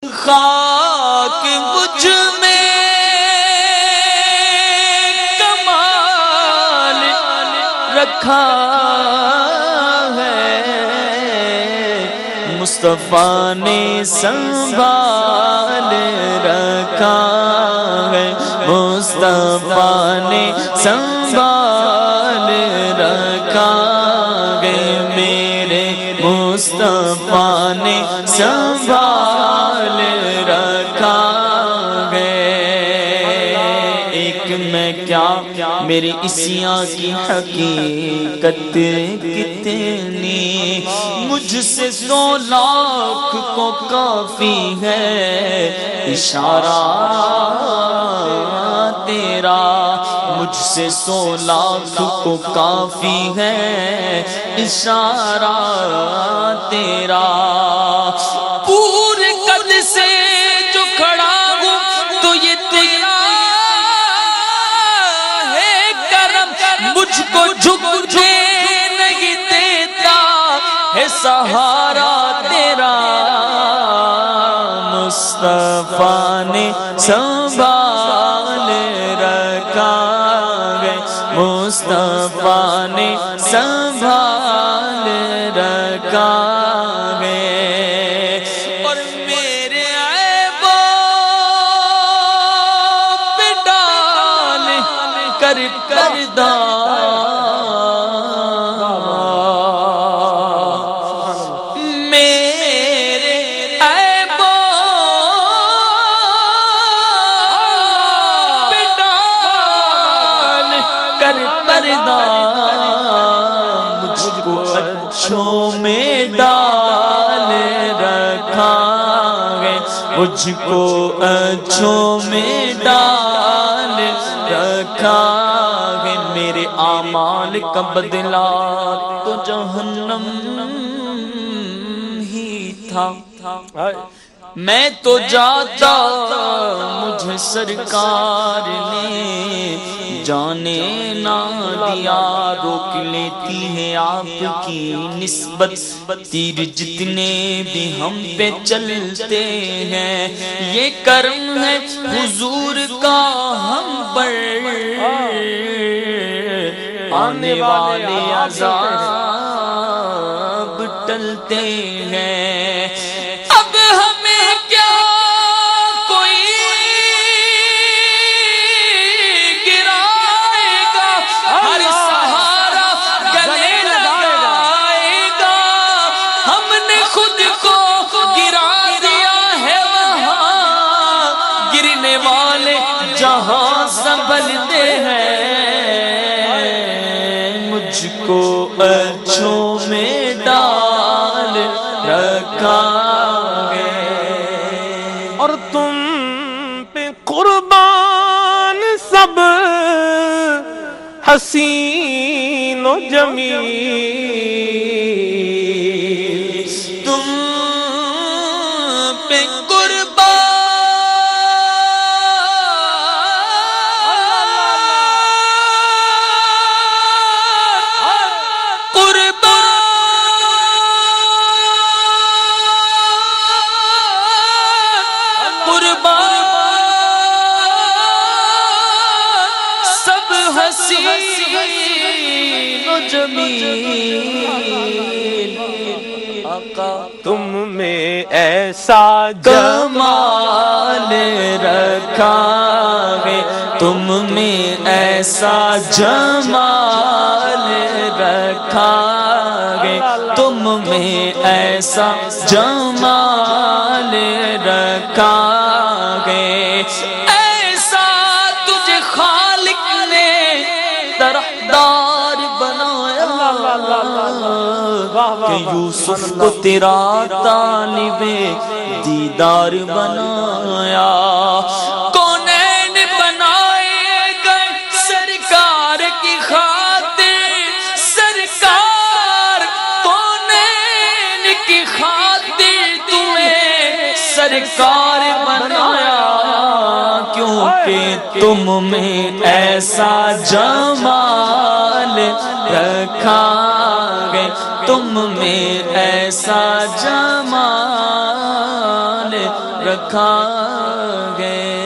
خاک مجھ میں کمال رکھا ہے، مصطفیٰ نے سنبھال رکھا ہے، مصطفیٰ نے سنبھال رکھا ہے، میرے مصطفیٰ نے سنبھال رکھا ہے۔ ایک میں کیا میری اسیاں کی حقیقت کتنی، مجھ سے 100 لاکھ کو کافی ہے اشارہ تیرا، مجھ سے 100 لاکھ کو کافی ہے اشارہ تیرا، پورے قد سے جو کھڑا ہوں تو یہ تیرا ہے کرم، مجھ کو جھکنے نہیں دیتا ہے سہارا تیرا، مصطفیٰ نے سنبھال رکھا ہے، مصطفیٰ نے سنبھال رکھا ہے، اور میرے عیبوں پہ ڈال کر پردہ، میرے عیبوں پہ ڈال کر پردہ، مجھ کو اچھوں میں ڈال رکھا ہے، مجھ کو اچھوں میں ڈال رکھا ہے، میرے اعمال کا بدلہ تو جہنم ہی تھا، میں تو جاتا مجھے سرکار نے جانے نہ دیا، روک لیتی ہے آپ کی نسبت تیر جتنے بھی ہم پہ چلتے ہیں، یہ کرم ہے حضور کا ہم پر، آنے والے عذاب ٹلتے ہیں، اب ہمیں کیا کوئی گرائے گا، ہر سہارا گلے لگائے گا، ہم نے خود کو گرا دیا ہے وہاں، گرنے والے جہاں سنبھلتے ہیں، مجھ کو اچھوں میں ڈال رکھا ہے، اور تم پہ قربان سب حسین و جمیل، تم پہ سب حسین و جمیل، آقا تم میں ایسا کمال رکھا ہے، تم میں ایسا جمال رکھا ہے، تم میں ایسا جمال رکھا ہے، ایسا تجھے خالق نے طرفدار بنایا کہ یوسف کو تیرا طالب دیدار بنایا، کونین بنائے گئے سرکار کی خاطر، سرکار کونین کی خاطر تمہیں سرکار بنایا، کیونکہ تم میں ایسا جمال رکھا ہے، تم میں ایسا جمال رکھا ہے